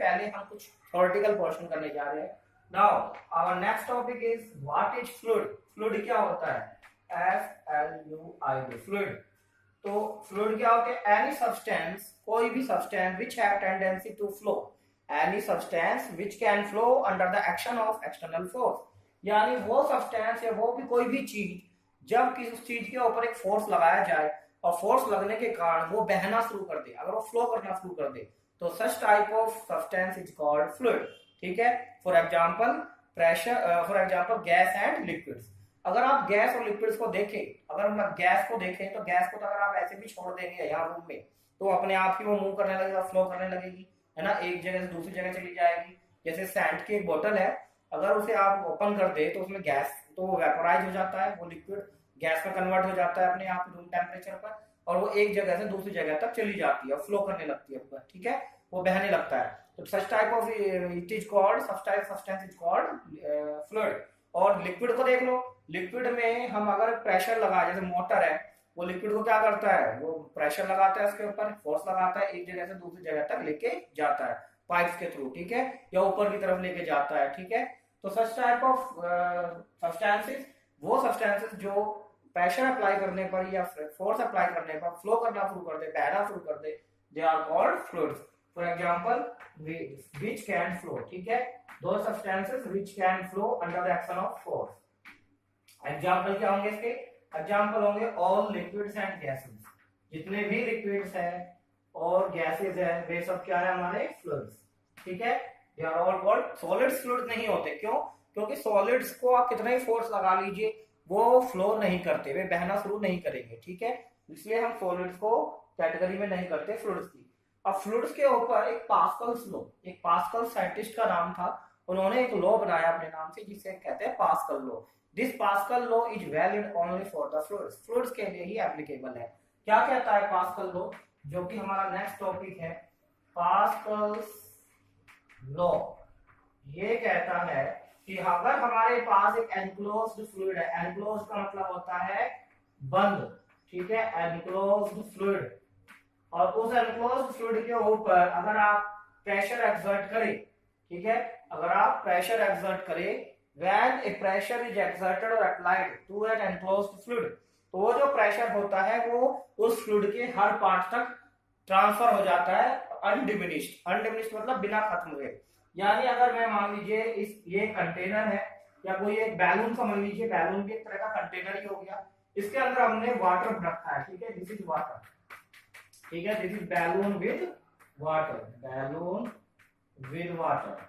पहले हम कुछ थ्योरेटिकल पोर्शन करने जा रहे हैं। Now our next topic is what is fluid. Fluid क्या होता है? FLUID fluid. तो फ्लूइड क्या होता है? एनी सब्सटेंस, कोई भी substance which have tendency to flow, any substance which can flow under the action of external force. यानी वो सब्सटेंस या वो भी कोई भी चीज जब किसी चीज के ऊपर एक फोर्स लगाया जाए और फोर्स लगने के कारण वो बहना शुरू कर दे, अगर वो फ्लो करना शुरू कर दे, तो such type of substance is called fluid. ठीक है। For example pressure, for example gas and liquids. अगर आप गैस और लिक्विड्स को देखें, अगर हम गैस को देखें तो गैस को तो अगर आप ऐसे भी छोड़ देंगे यहाँ रूम में तो अपने आप ही वो मूव करने लगेगा, फ्लो करने लगेगी, है ना, एक जगह से दूसरी जगह चली जाएगी। जैसे सैंड की एक बोतल है, अगर उसे आप ओपन कर दे तो उसमें गैस तो वेपोराइज हो जाता है, वो लिक्विड गैस में कन्वर्ट हो जाता है अपने आप रूम टेम्परेचर पर, और वो एक जगह से दूसरी जगह तक चली जाती है, फ्लो करने लगती है ऊपर। ठीक है, वो बहने लगता है। तो such type of it is called substance is called fluid. और लिक्विड को देख लो, लिक्विड में हम अगर प्रेशर लगाए, जैसे मोटर है, वो लिक्विड को क्या करता है, वो प्रेशर लगाता है, उसके ऊपर फोर्स लगाता है, एक जगह से दूसरी जगह तक लेके जाता है पाइप्स के थ्रू। ठीक है, या ऊपर की तरफ लेके जाता है। ठीक है, तो सच टाइप ऑफ सब्सटेंसेस, वो सब्सटेंसेस जो प्रेशर अप्लाई करने पर या फोर्स अप्लाई करने पर फ्लो करना शुरू कर दे, बहना शुरू कर दे, they are called fluids. For example which can flow. ठीक है, those substances which can flow under the action of force. Example क्या होंगे इसके? एग्जांपल होंगे ऑल लिक्विड्स एंड गैसेस। जितने भी लिक्विड्स हैं और गैसेस हैं वे सब क्या है? हमारे फ्लूइड्स। ठीक है, they are all called solids. Fluid नहीं होते, क्यों? क्योंकि सॉलिड्स को आप कितना ही फोर्स लगा लीजिए वो फ्लो नहीं करते, वे बहना शुरू नहीं करेंगे। ठीक है, इसलिए हम सॉलिड्स को कैटेगरी में नहीं करते फ्लूइड्स की। अब फ्लूइड्स के ऊपर एक पास्कल्स लॉ, एक पास्कल साइंटिस्ट का नाम था, उन्होंने एक लॉ बनाया अपने नाम से जिसे कहते हैं pascal law. This pascal law is valid only for the fluids. Fluids के लिए ही एप्लीकेबल है। क्या कहता है पास्कल लॉ, जो कि हमारा नेक्स्ट टॉपिक है? पास्कल्स लॉ ये कहता है कि अगर हमारे पास एक एनक्लोज्ड फ्लूइड है, एनक्लोज्ड का मतलब होता है बंद। ठीक है, एनक्लोज्ड फ्लूइड, और उस एनक्लोज्ड फ्लूइड के ऊपर अगर आप प्रेशर एक्सर्ट करें, ठीक है, अगर आप प्रेशर एक्सर्ट करें, when a pressure is exerted और applied to an enclosed fluid, तो वो जो प्रेशर होता है वो उस फ्लूइड के हर पार्ट तक ट्रांसफर हो जाता है अनडिमिनिश्ड। अनडिमिनिश्ड मतलब बिना खत्म हुए। यानी अगर मैं मान लीजिए इस ये कंटेनर है या कोई एक बैलून समझ लीजिए, बैलून भी एक तरह का कंटेनर ही हो गया, इसके अंदर हमने वाटर रखा है। ठीक है, दिस इज वाटर। ठीक है, this is balloon with water, balloon with water.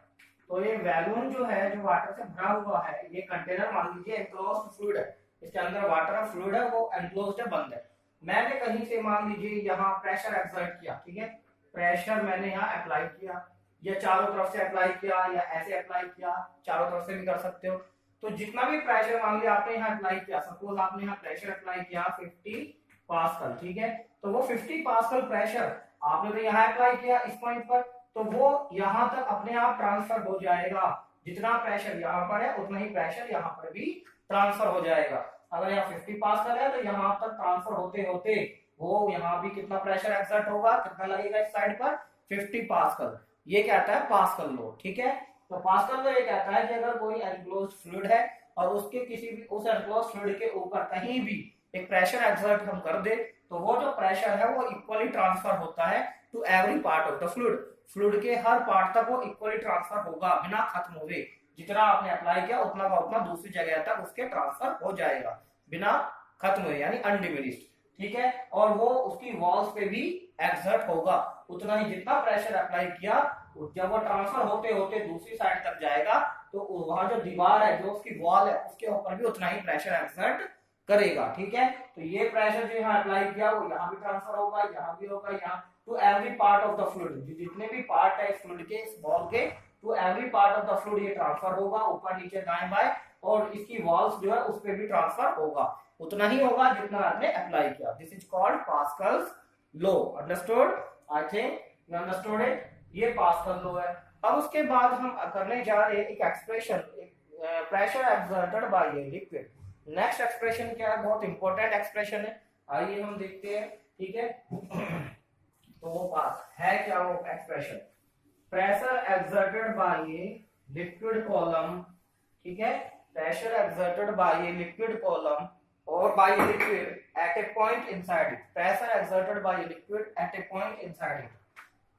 तो ये बैलून जो है, जो वाटर से भरा हुआ है, ये कंटेनर मान लीजिए एनक्लोज्ड फ्लूइड है, इसके अंदर वाटर फ्लूइड है, वो एनक्लोज्ड है, बंद है। मैंने कहीं से मान लीजिए यहाँ प्रेशर एक्सर्ट किया, ठीक है, प्रेशर मैंने यहाँ अप्लाई किया, या चारों तरफ से अप्लाई किया या ऐसे अप्लाई किया, चारों तरफ से भी कर सकते हो। तो जितना भी प्रेशर मान लिया आपने यहाँ अप्लाई किया, सपोज आपने यहाँ प्रेशर अप्लाई किया 50 पास्कल। ठीक है, तो वो 50 पास्कल प्रेशर आपने तो यहाँ अप्लाई किया इस पॉइंट पर, तो वो यहाँ तक अपने आप ट्रांसफर हो जाएगा। जितना प्रेशर यहाँ पर है उतना ही प्रेशर यहाँ पर भी ट्रांसफर हो जाएगा। अगर यहाँ 50 पास्कल है तो यहाँ तक ट्रांसफर होते होते वो यहाँ भी कितना प्रेशर एक्सर्ट होगा, कितना लगेगा इस साइड पर? 50 पास्कल। ये कहता है पास्कल लॉ। ठीक है, तो पास्कल लॉ ये कहता है कि अगर कोई एनक्लोज्ड फ्लूइड है और उसके किसी भी उस एनक्लोज्ड फ्लूइड के ऊपर कहीं भी एक प्रेशर एक्सर्ट हम कर दे, तो वो जो प्रेशर है वो इक्वली ट्रांसफर होता है to every part of the fluid. Fluid के हर पार्ट तक वो इक्वली ट्रांसफर होगा बिना खत्म हुए। जितना आपने अप्लाई किया उतना का उतना दूसरी जगह तक उसके ट्रांसफर हो जाएगा बिना खत्म हुए, यानी अनडिमिनिश्ड। ठीक है, और वो उसकी वॉल्स पे भी एक्सर्ट होगा उतना ही, जितना प्रेशर अप्लाई किया जब वो ट्रांसफर होते होते दूसरी साइड तक जाएगा तो वहां जो दीवार है, जो उसकी वॉल है, उसके ऊपर भी उतना ही प्रेशर एक्सर्ट करेगा। ठीक है, तो ये प्रेशर जो यहाँ अप्लाई किया वो यहाँ भी ट्रांसफर होगा, यहाँ भी होगा, यहाँ to every part of the fluid. जितने भी पार्ट है इस फ्लूइड के, इस बॉल के, to every part of the fluid ये ट्रांसफर होगा, ऊपर नीचे दाएं बाएं, और इसकी वॉल्स जो है उस पर भी ट्रांसफर होगा, उतना ही होगा जितना आपने अप्लाई किया। This is called Pascal's law. Understood? I think you understood it. ये पास्कल लॉ है। अब उसके बाद हम करने जा रहे हैं एक expression, pressure exerted by a liquid. Next expression क्या है? बहुत इंपॉर्टेंट एक्सप्रेशन है, आइए हम देखते हैं। ठीक है, तो वो पास है क्या? वो expression pressure exerted by a liquid column, ठीक है, pressure exerted by a liquid column or by a liquid at a point inside it, pressure exerted by a liquid at a point inside it।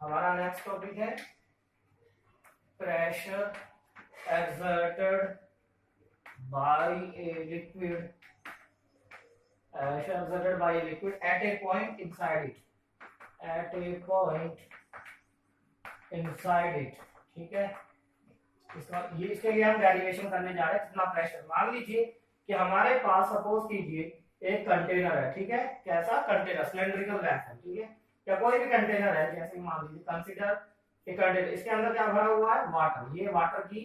हमारा next topic है pressure exerted by a liquid, pressure exerted by a liquid at a point inside it, at a point inside it, ठीक है। इसके लिए हम derivation करने जा रहे हैं। कितना प्रेशर, मान लीजिए कि हमारे पास सपोज कीजिए एक कंटेनर है, ठीक है, कैसा कंटेनर, सिलेंड्रिकल रैक है, ठीक है, या कोई भी कंटेनर है, जैसे मान लीजिए कंसीडर एक कंटेनर, इसके अंदर क्या भरा हुआ है, वाटर, ये वाटर की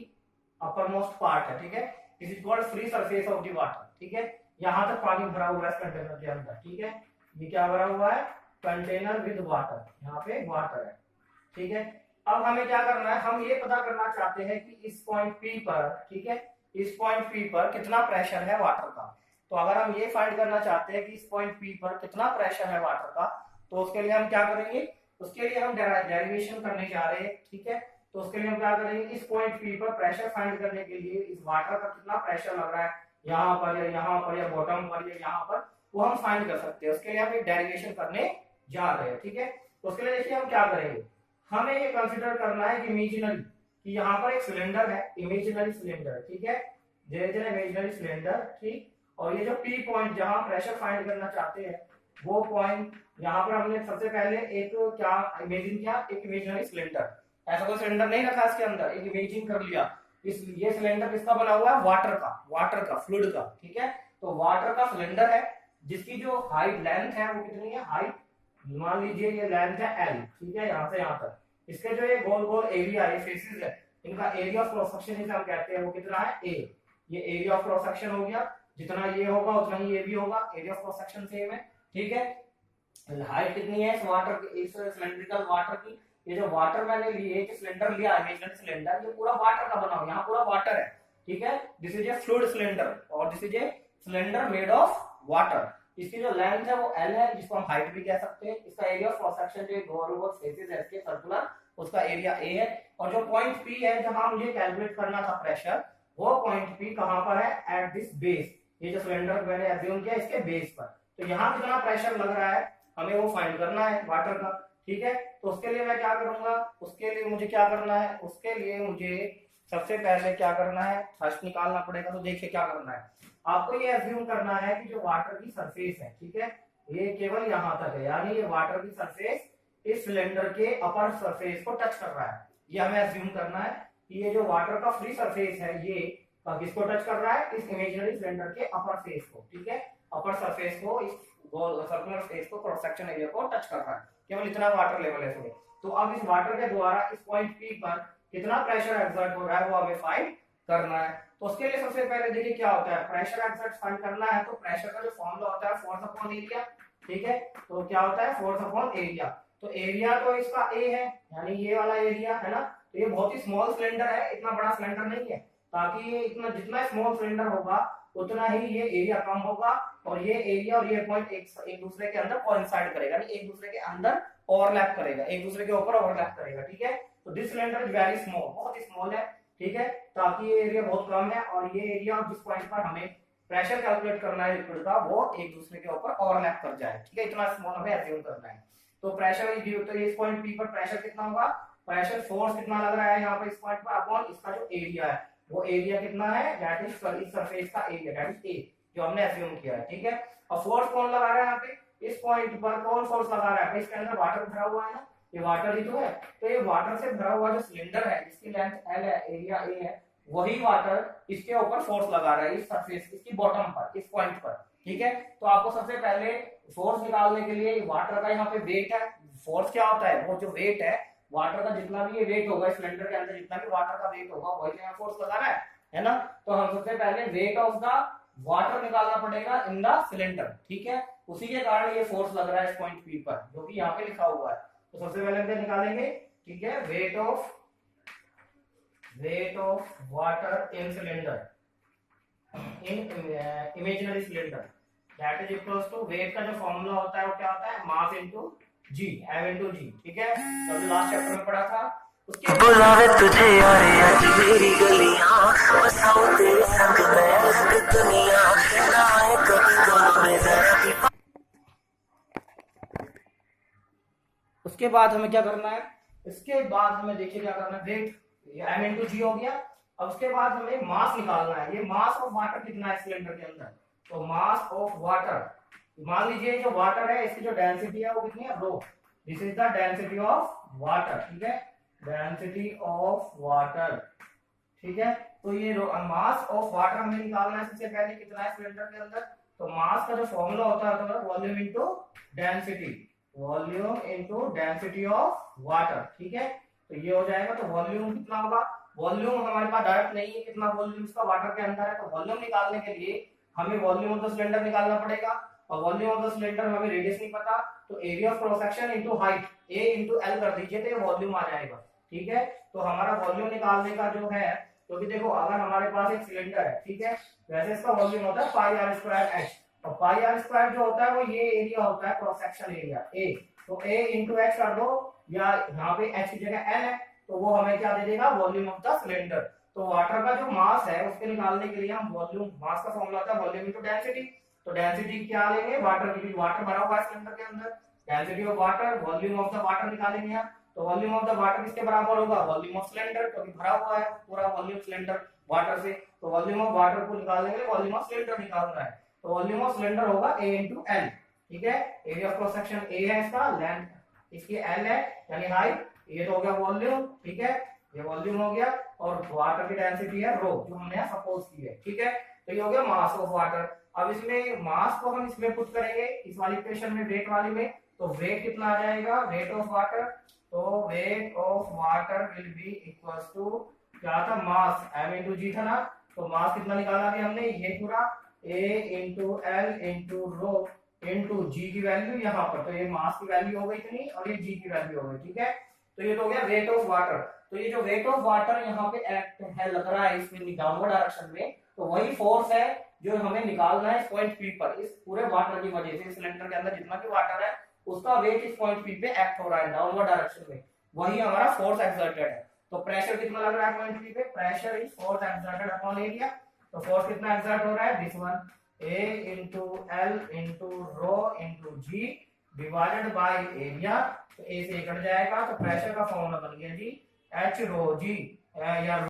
अपर मोस्ट पार्ट है, ठीक है, this is called free surface of the water, ठीक है, यहाँ तक पानी भरा हुआ है इस कंटेनर के अंदर, ठीक है, ये क्या भरा हुआ है, कंटेनर विद वाटर, यहाँ पे वाटर है, ठीक है। अब हमें क्या करना है, हम ये पता करना चाहते हैं कि इस पॉइंट P पर, ठीक है, इस पॉइंट P पर कितना प्रेशर है वाटर का। तो अगर हम ये फाइंड करना चाहते हैं कि इस पॉइंट P पर कितना प्रेशर है वाटर का, तो उसके लिए हम क्या करेंगे, उसके लिए हम डेरिवेशन करने जा रहे हैं, ठीक है। तो उसके लिए हम क्या करेंगे, इस पॉइंट P पर प्रेशर फाइंड करने के लिए इस वाटर का कितना प्रेशर लग रहा है, यहाँ पर या यहाँ पर या बॉटम पर या यहाँ पर, वो हम फाइंड कर सकते हैं। उसके लिए हम एक डेरिवेशन करने जा रहे हैं, ठीक है। तो उसके लिए देखिए हम क्या करेंगे, हमें ये कंसीडर करना है कि इमेजिनरी, कि यहाँ पर एक सिलेंडर है, इमेजिनरी सिलेंडर, ठीक है, इमेजिनरी सिलेंडर, ठीक, और ये जो P पॉइंट जहां प्रेशर फाइंड करना चाहते हैं वो पॉइंट, यहाँ पर हमने सबसे पहले एक क्या इमेजिन किया, एक इमेजिनरी सिलेंडर, ऐसा कोई सिलेंडर नहीं रखा इसके अंदर, एक इमेजिन कर लिया। इस ये सिलेंडर किसका बना हुआ है, वाटर का फ्लूइड का, ठीक है। तो वाटर का सिलेंडर है जिसकी जो हाइट लेंथ है वो कितनी है, हाइट मान लीजिए ये लेंथ है L, ठीक है, यहाँ से यहाँ तक, इसके जो ये गोल गोल एरिया है, फेसेस है, इनका एरिया ऑफ क्रॉस सेक्शन जिसे हम कहते हैं वो कितना है A, ये एरिया ऑफ क्रॉस सेक्शन हो गया, जितना ये होगा उतना ही ये भी होगा, area of cross section same है, ठीक है। हाइट कितनी है इस वाटर की, इस सिलेंड्रिकल वाटर की, ये जो वाटर मैंने लिए, जो सिलेंडर लिया इमेजिनरी सिलेंडर, ये पूरा वाटर का बना हुआ, यहाँ पूरा वाटर है, ठीक है, this is a fluid cylinder और this is a cylinder made of water. इसकी जो लेंथ है वो L है, जिसको हम हाइट भी कह सकते हैं। इसका एरिया ऑफ क्रॉस सेक्शन जो गोल गोल फेसेस है इसके सर्कुलर, उसका एरिया A है। और जो पॉइंट P है जहां मुझे कैलकुलेट करना था प्रेशर, वो पॉइंट P कहां पर है, एट दिस बेस, ये जो सिलेंडर मैंने अज्यूम किया इसके बेस पर। तो यहाँ कितना प्रेशर लग रहा है हमें वो फाइंड करना है वाटर का, ठीक है। तो उसके लिए मैं क्या करूंगा, उसके लिए मुझे क्या करना है, उसके लिए मुझे सबसे पहले क्या करना है, थ्रस्ट निकालना पड़ेगा। तो देखिए क्या करना है, आपको ये अज्यूम करना है कि जो वाटर की सरफेस है, ठीक है, ये केवल यहाँ तक है, यानी ये वाटर की सरफेस इस सिलेंडर के अपर सरफेस को टच कर रहा है। ये हमें अज्यूम करना है कि ये जो वाटर का फ्री सरफेस है ये किसको टच कर रहा है, इस इमेजिनरी सिलेंडर के अपर फेस को, ठीक है, अपर सरफेस को, इस सर्कुलर फेस को, क्रॉस सेक्शन एरिया को टच कर रहा है। केवल इतना वाटर लेवल है इसमें। तो अब इस वाटर के द्वारा इस पॉइंट P पर कितना प्रेशर एक्सर्ट हो रहा है वो हमें फाइंड करना है। तो उसके लिए सबसे पहले देखिए क्या होता है, प्रेशर एक्सर्ट फाइंड करना है तो प्रेशर का जो फॉर्मूला होता है फोर्स अपॉन एरिया, ठीक है। तो क्या होता है, फोर्स अपॉन एरिया। तो एरिया तो इसका A है, यानी ये वाला एरिया है ना। तो ये बहुत ही स्मॉल सिलेंडर है, इतना बड़ा सिलेंडर नहीं है, ताकि ये इतना जितना स्मॉल सिलेंडर होगा उतना ही ये एरिया कम होगा, और ये एरिया और ये पॉइंट एक दूसरे के अंदर कोइंसाइड करेगा, यानी एक दूसरे के अंदर ओवरलैप करेगा, एक दूसरे के ऊपर ओवरलैप करेगा, ठीक है। तो this cylinder is very small, बहुत ही स्मॉल है, ठीक है, ताकि ये एरिया बहुत कम है, और ये एरिया जिस पॉइंट पर हमें प्रेशर कैलकुलेट करना है लिक्विड का वो एक दूसरे के ऊपर ओवरलैप कर जाए, ठीक है, इतना स्मॉल हमें अज्यूम करना है। तो प्रेशर तो इस पॉइंट P पर प्रेशर कितना होगा, प्रेशर फोर्स कितना लग रहा है यहाँ पर इस पॉइंट पर अपॉन इसका जो एरिया है, वो एरिया कितना है, दैट इज इस सरफेस का एरिया, दैट इज A, जो हमने अज्यूम किया है, ठीक है। और फोर्स कौन लगा रहा है यहाँ पे, इस पॉइंट पर कौन फोर्स लगा रहा है, इसके अंदर वाटर भरा हुआ है ना, ये वाटर ही तो है। तो ये वाटर से भरा हुआ जो सिलेंडर है जिसकी लेंथ L है, एरिया A है, वही वाटर इसके ऊपर फोर्स लगा रहा है इस सरफेस, इसकी बॉटम पर, इस पॉइंट पर, ठीक है। तो आपको सबसे पहले फोर्स निकालने के लिए वाटर का यहाँ पे वेट है, फोर्स क्या होता है, वो जो वेट है वाटर का, जितना भी ये वेट होगा सिलेंडर के अंदर, जितना भी वाटर का वेट होगा वही यहाँ फोर्स लगा रहा है ना। तो हम सबसे पहले वेट ऑफ द वाटर निकालना पड़ेगा इन द सिलेंडर, ठीक है, उसी के कारण ये फोर्स लग रहा है इस पॉइंट P पर, जो कि यहाँ पे लिखा हुआ है। तो सबसे पहले हम निकालेंगे, ठीक है, weight of water in cylinder, in imaginary cylinder, that is equals to, weight का जो फॉर्मूला होता है वो क्या होता है, mass into G, m into G, ठीक है। तो लास्ट चैप्टर में पढ़ा था उसके बुलावे तुझे यार आज मेरी गलियां, बसाऊं तेरे संग मैं अलग दुनिया, ना आए कभी दोनों में जरा भी। उसके बाद हमें क्या करना है, इसके बाद हमें देखिए क्या करना है, वेट, ये एम इंटू जी हो गया। अब उसके बाद हमें मास निकालना है, ये मास ऑफ वाटर कितना है सिलेंडर के अंदर, तो मास ऑफ वाटर, मान लीजिए जो वाटर है इसकी जो डेंसिटी है वो कितनी है, rho, this is the density of water, ठीक है, डेंसिटी ऑफ वाटर, ठीक है। तो ये मास ऑफ वाटर हमें निकालना है, सबसे पहले कितना है सिलेंडर के अंदर, तो मास का जो फॉर्मूला होता है volume into density, volume into density of water, ठीक है। तो ये हो जाएगा, तो वॉल्यूम कितना होगा, वॉल्यूम हमारे पास डायरेक्ट नहीं है कितना वॉल्यूम इसका वाटर के अंदर है, तो वॉल्यूम निकालने के लिए हमें वॉल्यूम ऑफ द सिलेंडर निकालना पड़ेगा, और वॉल्यूम ऑफ द सिलेंडर हमें रेडियस नहीं पता, तो area of cross section into height A into L कर दीजिए, तो ये वॉल्यूम आ जाएगा, ठीक है। तो हमारा वॉल्यूम निकालने का जो है, क्योंकि देखो अगर हमारे पास एक सिलेंडर है, ठीक है, वैसे इसका वॉल्यूम होता है पाई आर स्क्वायर एच, और पाई आर स्क्वायर जो होता है वो ये एरिया होता है क्रॉस सेक्शन एरिया ए, तो ए इंटू एच कर दो, या यहाँ पे एच की जगह एल है, तो वो हमें क्या दे देगा, वॉल्यूम ऑफ द सिलेंडर। तो वाटर का जो मास है उसके निकालने के लिए हम वॉल्यूम, मास का फॉर्मूला होता है वॉल्यूम इनटू डेंसिटी, तो डेंसिटी क्या लेंगे, वाटर की, वाटर भरा हुआ है सिलेंडर के अंदर, density of water, volume of the water निकालेंगे हम, तो वॉल्यूम ऑफ द वाटर किसके बराबर होगा, वॉल्यूम ऑफ सिलेंडर, क्योंकि भरा हुआ है पूरा वॉल्यूम सिलेंडर वाटर से, तो वॉल्यूम ऑफ वाटर को निकालने के लिए वॉल्यूम ऑफ सिलेंडर निकालना है, तो वॉल्यूम ऑफ सिलेंडर होगा ए इंटू एल, ठीक है, area of cross section A है इसका, लेंथ इसकी एल है यानी हाइट, ये तो हो गया वॉल्यूम, ठीक है, ये वॉल्यूम हो गया, और वाटर की डेंसिटी है रो, जो हमने यहाँ सपोज की है, ठीक है। तो ये हो गया मास ऑफ वाटर। अब इसमें मास को हम इसमें पुट करेंगे इस वाली इक्वेशन में, वेट वाली में, तो वेट कितना आ जाएगा, वेट ऑफ वाटर, तो weight of water will be equals to, क्या था, मास m इंटू जी था ना, तो मास कितना निकाला अभी हमने, ये पूरा a into L into rho into G की वैल्यू यहाँ पर, तो ये मास की वैल्यू हो गई इतनी, और ये जी की वैल्यू हो गई, ठीक है। तो ये तो हो गया वेट ऑफ वाटर। तो ये जो वेट ऑफ वाटर यहाँ पे एक्ट है, लग रहा है इसमें डाउनवर्ड डायरेक्शन में, तो वही फोर्स है जो हमें निकालना है इस पॉइंट पी पर, इस पूरे वाटर की वजह से सिलेंडर के अंदर जितना भी वाटर है उसका वेट इस पॉइंट पी पे एक्ट हो रहा है डाउनवर्ड डायरेक्शन में, वही हमारा फोर्स एक्सर्टेड है। तो प्रेशर कितना लग रहा है पॉइंट पी पे, pressure is force exerted upon area, तो फोर्स कितना एक्सर्ट हो रहा है, this one A into L into rho into G divided by area, तो ए से कट जाएगा, तो प्रेशर का फॉर्मूला बन गया जी एच रो जी, या